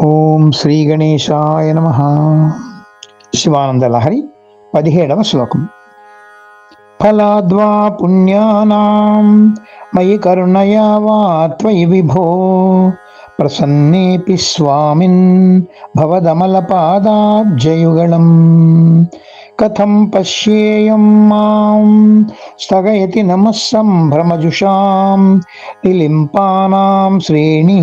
ఓం శ్రీ గణేశాయ నమః. శివానంద లహరి 17వ శ్లోకం. ఫలాద్వా పుణ్యానాం మయి కరుణయా వా త్వయి విభో ప్రసన్నేపి స్వామిన్ భవదమలపాదాబ్జయుగళం కథం పశ్యేయం మాం స్థగయతి నమః సంభ్రమజుషాం నిలింపానాం శ్రేణి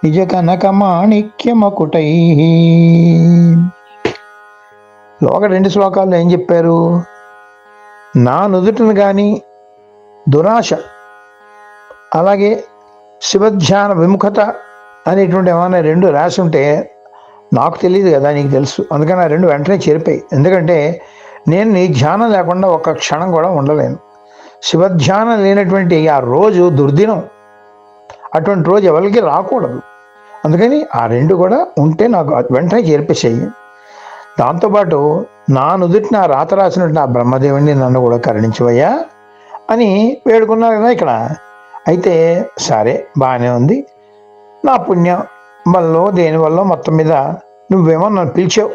నిజ కనకమాణిక్యమకుటైః. లోక 2 శ్లోకాల్లో ఏం చెప్పారు? నా నుదుటిని కానీ దురాశ, అలాగే శివధ్యాన విముఖత అనేటువంటి ఏమైనా 2 రాసి ఉంటే నాకు తెలియదు కదా, నీకు తెలుసు. అందుకని ఆ 2 వెంటనే చేరిపోయి. ఎందుకంటే నేను నీ ధ్యానం లేకుండా ఒక్క క్షణం కూడా ఉండలేను. శివధ్యానం లేనటువంటి ఆ రోజు దుర్దినం. అటువంటి రోజు ఎవరికి రాకూడదు. అందుకని ఆ 2 కూడా ఉంటే నాకు వెంటనే చేర్పేసేయి. దాంతోపాటు నా నుదుటి నా రాత రాసినట్టు నా బ్రహ్మదేవుని నన్ను కూడా కరుణించవయ్యా అని వేడుకున్నారు కదా ఇక్కడ. అయితే సరే, బాగానే ఉంది. నా పుణ్యం వల్ల దేనివల్ల మొత్తం మీద నువ్వేమో నన్ను పిలిచావు,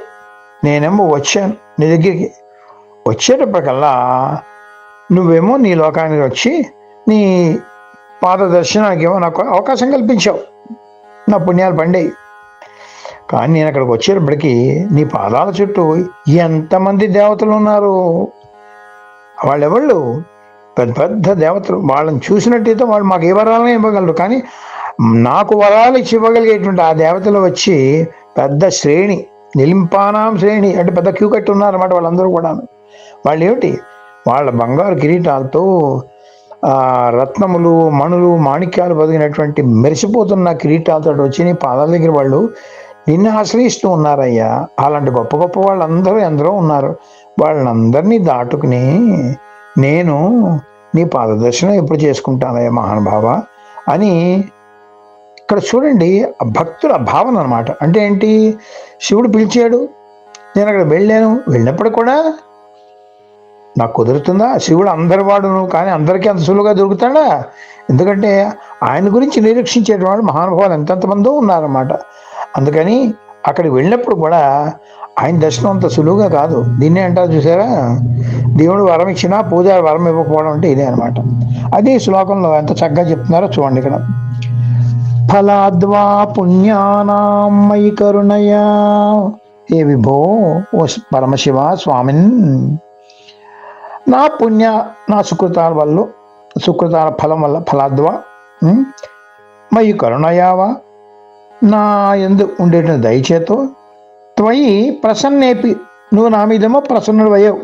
నేనేమో వచ్చాను నీ దగ్గరికి. వచ్చేటప్పటికల్లా నువ్వేమో నీ లోకానికి వచ్చి నీ పాద దర్శనానికి ఏమో నాకు అవకాశం కల్పించావు. నా పుణ్యాలు పండాయి. కానీ నేను అక్కడికి వచ్చేటప్పటికి నీ పాదాల చుట్టూ ఎంతమంది దేవతలు ఉన్నారు. వాళ్ళెవళ్ళు పెద్ద పెద్ద దేవతలు. వాళ్ళని చూసినట్టయితే వాళ్ళు మాకు ఏ వరాలనే ఇవ్వగలరు, కానీ నాకు వరాలు ఇచ్చి ఇవ్వగలిగేటువంటి ఆ దేవతలు వచ్చి పెద్ద శ్రేణి, నిలింపానాం శ్రేణి అంటే పెద్ద క్యూ కట్టి ఉన్నారన్నమాట. వాళ్ళందరూ కూడా వాళ్ళు ఏమిటి, వాళ్ళ బంగారు కిరీటాలతో రత్నములు, మణులు, మాణిక్యాలు బదిగినటువంటి మెరిసిపోతున్న కిరీటాలతో వచ్చి నీ పాదాల దగ్గర వాళ్ళు నిన్ను ఆశ్రయిస్తూ ఉన్నారయ్యా. అలాంటి గొప్ప గొప్ప వాళ్ళందరూ ఎందరో ఉన్నారు. వాళ్ళందరినీ దాటుకుని నేను నీ పాదదర్శనం ఎప్పుడు చేసుకుంటానయ్యా మహానుభావ అని. ఇక్కడ చూడండి, భక్తుల భావన అనమాట. అంటే ఏంటి, శివుడు పిలిచాడు, నేను అక్కడ వెళ్ళాను. వెళ్ళినప్పుడు కూడా నాకు కుదురుతుందా? శివుడు అందరి వాడును, కానీ అందరికీ అంత సులువుగా దొరుకుతాడా? ఎందుకంటే ఆయన గురించి నిరీక్షించేటువంటి మహానుభావులు ఎంతెంతమందో ఉన్నారన్నమాట. అందుకని అక్కడికి వెళ్ళినప్పుడు కూడా ఆయన దర్శనం అంత సులువుగా కాదు. దీన్నే అంటారు చూసారా, దేవుడు వరం ఇచ్చినా పూజ వరం ఇవ్వకపోవడం అంటే ఇదే అనమాట. అదే శ్లోకంలో ఎంత చక్కగా చెప్తున్నారో చూడండి ఇక్కడ. ఫలాద్వా పుణ్యానాం మయి కరుణయా ఏ విభో ఓ పరమశివ స్వామిన్, నా పుణ్య నా సుకృతాల వల్ల, సుకృతాల ఫలం వల్ల, ఫలాద్వా మయి కరుణయావా నా యందు ఉండేటువంటి దయచేతో, త్వయి ప్రసన్నేపి నువ్వు నా మీదేమో ప్రసన్నుడు అయ్యావు.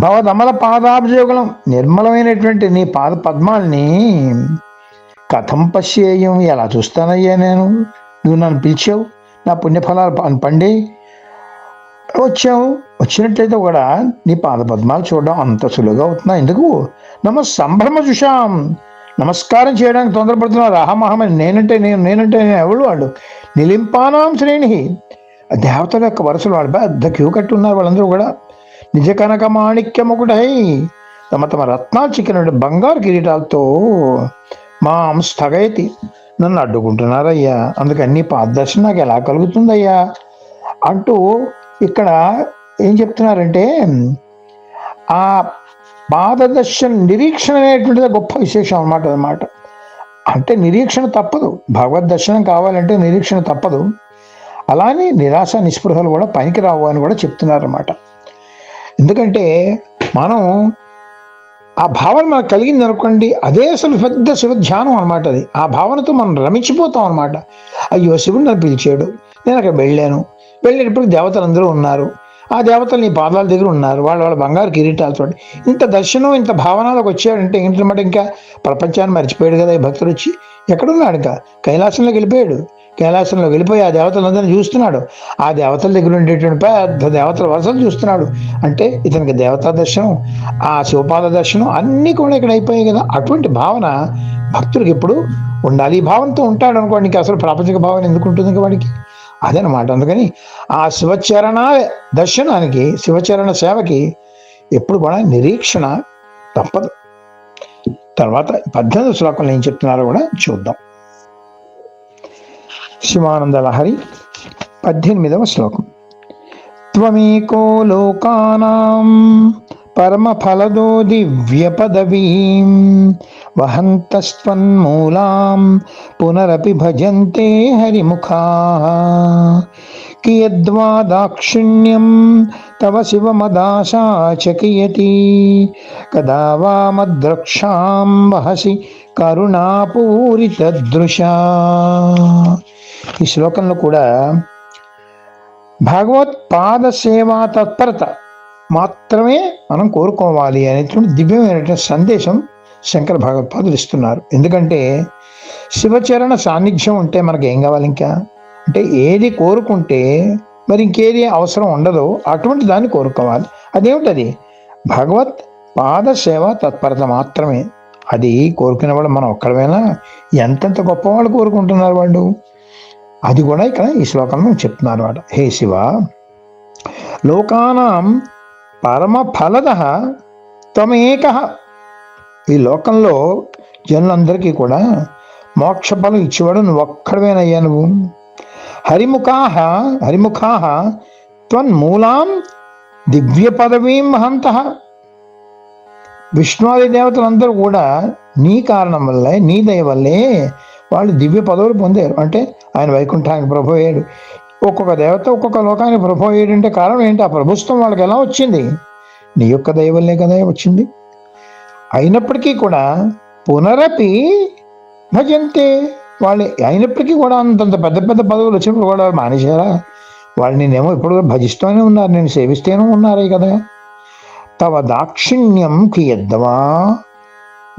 భవదమల పాదాబ్జయుగళం నిర్మలమైనటువంటి నీ పాద పద్మాల్ని కథం పశ్యేయం ఎలా చూస్తానయ్యా నేను. నువ్వు నన్ను పిలిచావు, నా పుణ్యఫలాలు పండి వచ్చావు. వచ్చినట్లయితే కూడా నీ పాద పద్మాలు చూడడం అంత సులువుగా అవుతున్నా ఎందుకు? సంభ్రమ చూశాం, నమస్కారం చేయడానికి తొందరపడుతున్నారు. అహమహమని నేనంటే నేను ఎవడు వాడు. నిలింపానాం శ్రేణి దేవతల యొక్క వరుసలు వాడు పెద్ద క్యూ కట్టి ఉన్నారు. వాళ్ళందరూ కూడా నిజ కనక మాణిక్యమొకటై తమ తమ రత్నాలు చిక్కిన బంగారు కిరీటాలతో మాం స్థగయతి నన్ను అడ్డుకుంటున్నారయ్యా. అందుకని నీ పాదదర్శనం నాకు ఎలా కలుగుతుందయ్యా అంటూ ఇక్కడ ఏం చెప్తున్నారంటే, ఆ పాదదర్శన నిరీక్షణ అనేటువంటిది గొప్ప విశేషం అన్నమాట. అంటే నిరీక్షణ తప్పదు, భగవద్ దర్శనం కావాలంటే నిరీక్షణ తప్పదు. అలానే నిరాశ నిస్పృహలు కూడా పనికి రావు అని కూడా చెప్తున్నారన్నమాట. ఎందుకంటే మనం ఆ భావన మనకు కలిగింది అనుకోండి, అదే అసలు పెద్ద శివ ధ్యానం అనమాట. అది ఆ భావనతో మనం రమించిపోతాం అనమాట. అయ్యో శివుడు నన్ను పిలిచాడు, నేను అక్కడ వెళ్ళేటప్పుడు దేవతలందరూ ఉన్నారు. ఆ దేవతలు నీ పాదాల దగ్గర ఉన్నారు, వాళ్ళ బంగారు కిరీటాలతో. ఇంత దర్శనం, ఇంత భావనలోకి వచ్చాడంటే ఏంటన్నమాట, ఇంకా ప్రపంచాన్ని మర్చిపోయాడు కదా ఈ భక్తుడు. వచ్చి ఎక్కడున్నాడు? ఇంకా కైలాసంలోకి వెళ్ళిపోయాడు. కైలాసంలోకి వెళ్ళిపోయి ఆ దేవతలందరినీ చూస్తున్నాడు. ఆ దేవతల దగ్గర ఉండేటువంటి పెద్ద దేవతల వరుసలు చూస్తున్నాడు. అంటే ఇతనికి దేవతా దర్శనం, ఆ శివపాద దర్శనం అన్నీ కూడా ఇక్కడ అయిపోయాయి కదా. అటువంటి భావన భక్తుడికి ఎప్పుడు ఉండాలి. ఈ భావనతో ఉంటాడు అనుకోండి, ఇంకా అసలు ప్రాపంచిక భావన ఎందుకు ఉంటుంది ఇంకా వాడికి? అదనమాట. అందుకని ఆ శివచరణ దర్శనానికి, శివచరణ సేవకి ఎప్పుడు కూడా నిరీక్షణ తప్పదు. తర్వాత 18వ శ్లోకంలో ఏం చెప్తున్నారో కూడా చూద్దాం. శివానంద లహరి 18వ శ్లోకం. త్వమేకో లోకానాం పరమఫలదో దివ్య పదవీం వహంతస్త్వన్మూలాం పునరపి భజంతే హరిముఖాః కియద్వా దాక్షిణ్యం తవ శివమదాశా చ కియతి కదా వా మద్రక్షాం వహసి కరుణాపూరితదృశా. ఈ శ్లోకంలో కూడా భగవత్ పాద సేవా తత్పరత మాత్రమే మనం కోరుకోవాలి అనేటువంటి దివ్యమైనటువంటి సందేశం శంకర భగవత్పాదులు ఇస్తున్నారు. ఎందుకంటే శివచరణ సాన్నిధ్యం ఉంటే మనకి ఏం కావాలి ఇంకా? అంటే ఏది కోరుకుంటే మరి ఇంకేది అవసరం ఉండదో అటువంటి దాన్ని కోరుకోవాలి. అదేమిటది? భగవత్ పాద సేవ తత్పరత మాత్రమే. అది కోరుకునే వాళ్ళు మనం ఒక్కడమైనా ఎంతెంత గొప్పవాళ్ళు కోరుకుంటున్నారు వాళ్ళు. అది కూడా ఇక్కడ ఈ శ్లోకంలో చెప్తున్నారు వాడు. హే శివ, లోకానాం పరమ ఫలద త్వమేక. ఈ లోకంలో జనులందరికీ కూడా మోక్ష ఫలం ఇచ్చేవాడు నువ్వు ఒక్కడవేనయ్యా. నువ్వు హరిముఖాః త్వన్మూలాం దివ్య పదవీం వహంతః. విష్ణువాది దేవతలందరూ కూడా నీ కారణం వల్లే, నీ దయ వల్లే వాళ్ళు దివ్య పదవులు పొందారు. అంటే ఆయన వైకుంఠానికి ప్రభు అయ్యాడు. ఒక్కొక్క దేవత ఒక్కొక్క లోకానికి ప్రభు అయ్యాడంటే కారణం ఏంటి? ఆ ప్రభుత్వం వాళ్ళకి ఎలా వచ్చింది? నీ యొక్క దయ వల్లే కదా వచ్చింది. అయినప్పటికీ కూడా పునరపి భజంతే. వాళ్ళు అయినప్పటికీ కూడా అంతంత పెద్ద పెద్ద పదవులు వచ్చినప్పుడు కూడా మానేశారా? వాళ్ళు నేనేమో ఇప్పుడు భజిస్తూనే ఉన్నారు, నేను సేవిస్తూనే ఉన్నారే కదా. తవ దాక్షిణ్యం కియద్వా.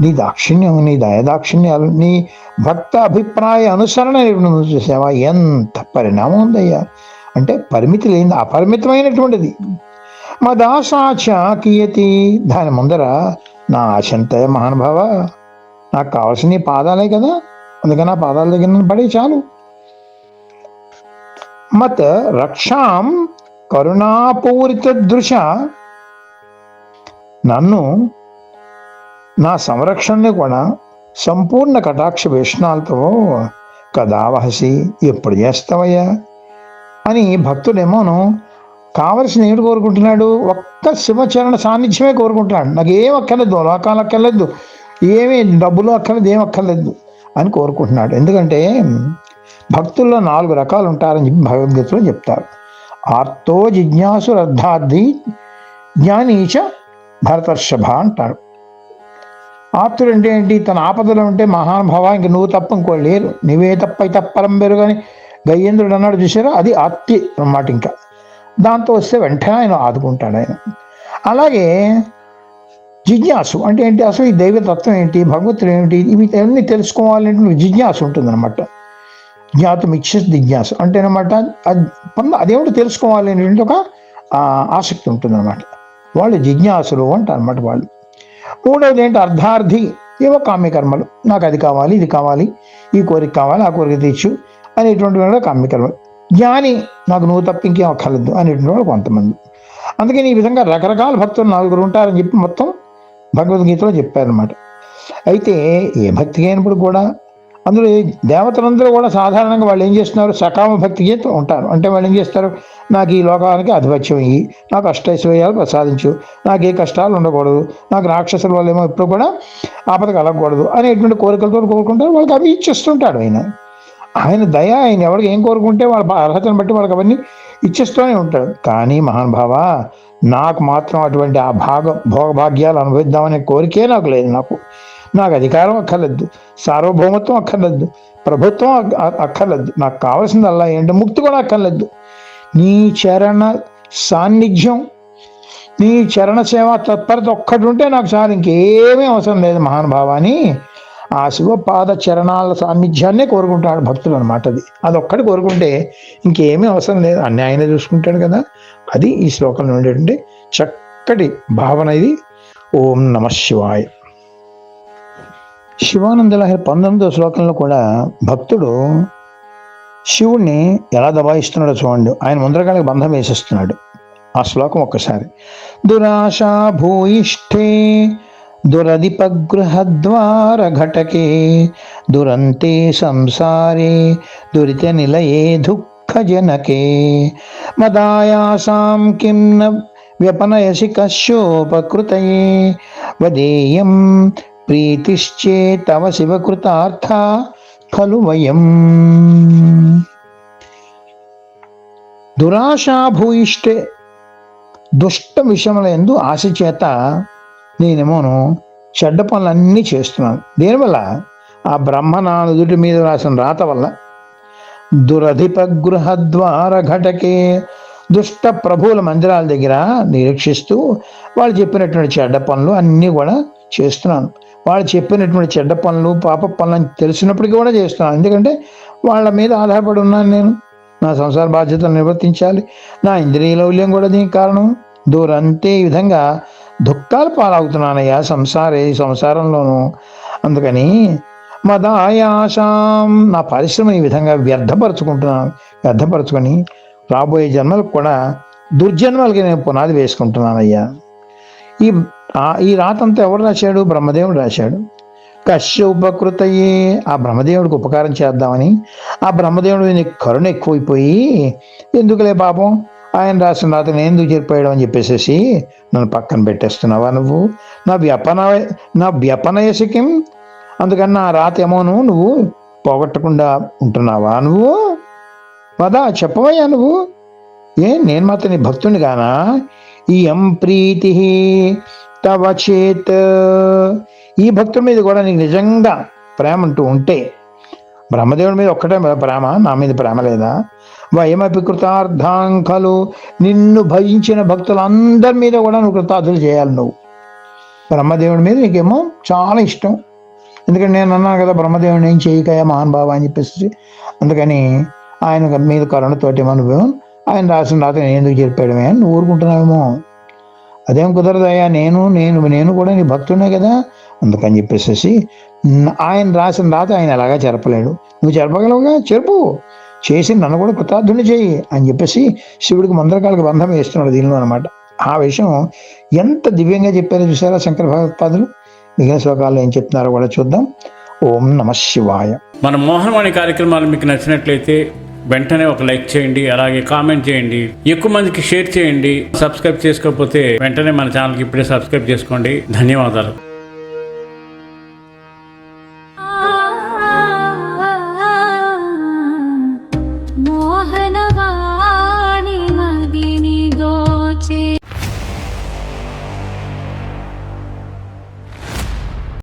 నీ దాక్షిణ్యం, నీ దయదాక్షిణ్యాలు, నీ భక్త అభిప్రాయ అనుసరణ నువ్వు చూసావా? ఎంత పరిణామం ఉందయ్యా. అంటే పరిమితి లేని అపరిమితమైనటువంటిది. మదాశాచ కియతి. దాని ముందర నా ఆశ అంతే మహానుభావ. నాకు కావాల్సిన నీ పాదాలే కదా, అందుకని ఆ పాదాల దగ్గర నన్ను పడే చాలు. మత్ రక్షాం కరుణాపూరిత దృశ. నన్ను, నా సంరక్షణని కూడా సంపూర్ణ కటాక్ష వేషణాలతో కదా వహసి, ఎప్పుడు చేస్తావయ్యా అని భక్తుడేమోను కావలసిన ఏడు కోరుకుంటున్నాడు. ఒక్క శివచరణ సాన్నిధ్యమే కోరుకుంటున్నాడు. నాకు ఏం అక్కర్లేదు, లోకాలు అక్కర్లేదు, ఏమీ డబ్బులు అక్కర్లేదు, ఏం అక్కర్లేదు అని కోరుకుంటున్నాడు. ఎందుకంటే భక్తుల్లో 4 రకాలు ఉంటారని చెప్పి భగవద్గీతలో చెప్తారు. ఆర్తో జిజ్ఞాసు అర్థార్థి జ్ఞానీచ భరతర్షభ అంటారు. ఆప్తుడు అంటే ఏంటి? తన ఆపదలో ఉంటే మహానుభావ ఇంక నువ్వు తప్ప ఇంకోళ్ళు లేరు, నువ్వే తప్పై తప్పరం బెరుగు అని గయ్యేంద్రుడు అన్నాడు చూసారా, అది ఆర్తి అన్నమాట. ఇంకా దాంతో వస్తే వెంటనే ఆయన ఆదుకుంటాడు ఆయన. అలాగే జిజ్ఞాసు అంటే ఏంటి? అసలు ఈ దైవతత్వం ఏంటి, భగవంతుడు ఏమిటి, ఇవి అన్నీ తెలుసుకోవాలంటే జిజ్ఞాసు ఉంటుందన్నమాట. జ్ఞాతుమిచ్చ జిజ్ఞాసు అంటే అనమాట అదేమిటో తెలుసుకోవాలి అనేటువంటి ఒక ఆసక్తి ఉంటుందన్నమాట. వాళ్ళు జిజ్ఞాసులు అంటారు అన్నమాట వాళ్ళు. మూడవది ఏంటి? అర్ధార్థి. ఏవో కామ్యకర్మలు, నాకు అది కావాలి, ఇది కావాలి, ఈ కోరిక కావాలి, ఆ కోరిక తీర్చు అనేటువంటి వాళ్ళు కామ్యకర్మలు. జ్ఞాని, నాకు నువ్వు తప్ప ఇంకేం అక్కర్లేదు అనేటువంటి వాళ్ళు కొంతమంది. అందుకని ఈ విధంగా రకరకాల భక్తులు 4 ఉంటారని చెప్పి మొత్తం భగవద్గీతలో చెప్పారనమాట. అయితే ఏ భక్తికి అయినప్పుడు కూడా అందులో దేవతలందరూ కూడా సాధారణంగా వాళ్ళు ఏం చేస్తున్నారు? సకామ భక్తికి ఉంటారు. అంటే వాళ్ళు ఏం చేస్తారు? నాకు ఈ లోకానికి ఆధిపత్యం ఇయ్యి, నాకు అష్టైశ్వర్యాలు ప్రసాదించు, నాకు ఏ కష్టాలు ఉండకూడదు, నాకు రాక్షసుల వల్ల ఏమో ఎప్పుడు కూడా ఆపద కలగకూడదు అనేటువంటి కోరికలతో కోరుకుంటారు. వాళ్ళకి అవి ఇచ్చేస్తుంటాడు ఆయన. ఆయన దయ, ఆయన ఎవరికి ఏం కోరుకుంటే వాళ్ళ అర్హతను బట్టి వాళ్ళకి అవన్నీ ఇచ్చేస్తూనే ఉంటాడు. కానీ మహానుభావ, నాకు మాత్రం అటువంటి ఆ భోగభాగ్యాలు అనుభవిద్దామనే కోరికే నాకు లేదు. నాకు అధికారం అక్కర్లేదు, సార్వభౌమత్వం అక్కర్లేదు, ప్రభుత్వం అక్కర్లేదు. నాకు కావాల్సిందల్లా ఏంటంటే ముక్తి కూడా అక్కర్లేదు. నీ చరణ సాన్నిధ్యం, నీ చరణ సేవ తత్పరత ఒక్కటి ఉంటే నాకు చాలు, ఇంకేమీ అవసరం లేదు మహానుభావ అని ఆ శివపాద చరణాల సాన్నిధ్యాన్నే కోరుకుంటాడు భక్తులు అనమాట. అదొక్కటి కోరుకుంటే ఇంకేమీ అవసరం లేదు, అన్ని ఆయనే చూసుకుంటాడు కదా. అది ఈ శ్లోకంలో ఉండేటువంటి చక్కటి భావన ఇది. ఓం నమః శివాయ. శివానంద లహరి 19వ శ్లోకంలో కూడా భక్తుడు శివుణ్ణి ఎలా దబాయిస్తున్నాడో చూడండి. ఆయన ముందరకాలకు బంధం వేసేస్తున్నాడు. ఆ శ్లోకం ఒక్కసారి. దురాశా భూయిష్ఠే దురధిపగృహద్వారఘటకే దురంతే సంసారే దురితనిలయే దుఃఖజనకే మదాయాసాం కిం న వ్యపనయసి కశ్యోపకృతయే వదేయం ప్రీతిశ్చేతవ శివకృతార్థ ఖలు వయం. దురాశాభూయిష్టే దుష్ట విషయములందు ఆశ చేత నేనేమోను చెడ్డ పనులన్నీ చేస్తున్నాను. దేనివల్ల? ఆ బ్రహ్మ నా నుదుటి మీద రాసిన రాత వల్ల. దురధిపగృహద్వార ఘటకే దుష్ట ప్రభువుల మందిరాల దగ్గర నిరీక్షిస్తూ వాళ్ళు చెప్పినటువంటి చెడ్డ పనులు అన్నీ కూడా చేస్తున్నాను. వాళ్ళు చెప్పినటువంటి చెడ్డ పనులు పాప పనులు తెలిసినప్పటికీ కూడా చేస్తున్నాను. ఎందుకంటే వాళ్ళ మీద ఆధారపడి ఉన్నాను నేను. నా సంసార బాధ్యతలు నిర్వర్తించాలి. నా ఇంద్రియ లౌల్యం కూడా దీనికి కారణం. దూరంతే ఈ విధంగా దుఃఖాలు పాలవుతున్నానయ్యా సంసారంలోనూ. అందుకని మదాయాసాం నా పరిశ్రమ ఈ విధంగా వ్యర్థపరుచుకొని రాబోయే జన్మలకు కూడా దుర్జన్మలకి నేను పునాది వేసుకుంటున్నానయ్యా. ఈ రాతంతా ఎవరు రాశాడు? బ్రహ్మదేవుడు రాశాడు. కశ్యోపకృతయే ఆ బ్రహ్మదేవుడికి ఉపకారం చేద్దామని, ఆ బ్రహ్మదేవుడి కరుణ ఎక్కువైపోయి ఎందుకులే పాపం ఆయన రాసిన రాత నేను ఎందుకు చెప్పేయడం అని చెప్పేసి నన్ను పక్కన పెట్టేస్తున్నావా నువ్వు? నా వ్యపనయసికిం అందుకని నా రాత ఏమోను నువ్వు పోగొట్టకుండా ఉంటున్నావా నువ్వు? వదా చెప్పవయ్యా నువ్వు. నేను మాత్రం నీ భక్తుని గానా? ఇయం ప్రీతి తవ చేత్ ఈ భక్తుడి మీద కూడా నీకు నిజంగా ప్రేమ అంటూ ఉంటే, బ్రహ్మదేవుడి మీద ఒక్కటే ప్రేమ, నా మీద ప్రేమ లేదా? వయమపి కృతార్థాంఖలు నిన్ను భజించిన భక్తులందరి మీద కూడా నువ్వు కృతార్థులు చేయాలి. నువ్వు బ్రహ్మదేవుడి మీద నీకేమో చాలా ఇష్టం. ఎందుకంటే నేను అన్నాను కదా, బ్రహ్మదేవుడిని ఏం చేయకయా మహానుభావ అని చెప్పేసి. అందుకని ఆయన మీద కరుణతోటి అనుభవం ఆయన రాసిన రాత నేను ఎందుకు చెప్పాడమే అని నువ్వు ఊరుకుంటున్నావేమో. అదేం కుదరదయ్యా, నేను కూడా నీ భక్తుడే కదా. అందుకని చెప్పేసి ఆయన రాసిన రాత ఆయన ఎలాగా చెరపలేడు. నువ్వు చెరపగలవుగా, చెరుపు చేసి నన్ను కూడా కృతార్థుని చేయి అని చెప్పేసి శివుడికి మంత్రకాలకు బంధం వేస్తున్నాడు దీనిలో అనమాట. ఆ విషయం ఎంత దివ్యంగా చెప్పారో చూసారా శంకర భగవత్పాదులు. మిగిలిన శ్లోకాల్లో ఏం చెప్తున్నారో కూడా చూద్దాం. ఓం నమ శివాయ. మన మోహనవాణి కార్యక్రమాలు మీకు నచ్చినట్లయితే వెంటనే ఒక లైక్ చేయండి, అలాగే కామెంట్ చేయండి, ఎక్కువ మందికి షేర్ చేయండి. సబ్స్క్రైబ్ చేసుకోకపోతే వెంటనే మన ఛానల్కి ఇప్పుడే సబ్స్క్రైబ్ చేసుకోండి. ధన్యవాదాలు. మోహనవాణి మదిని దోచే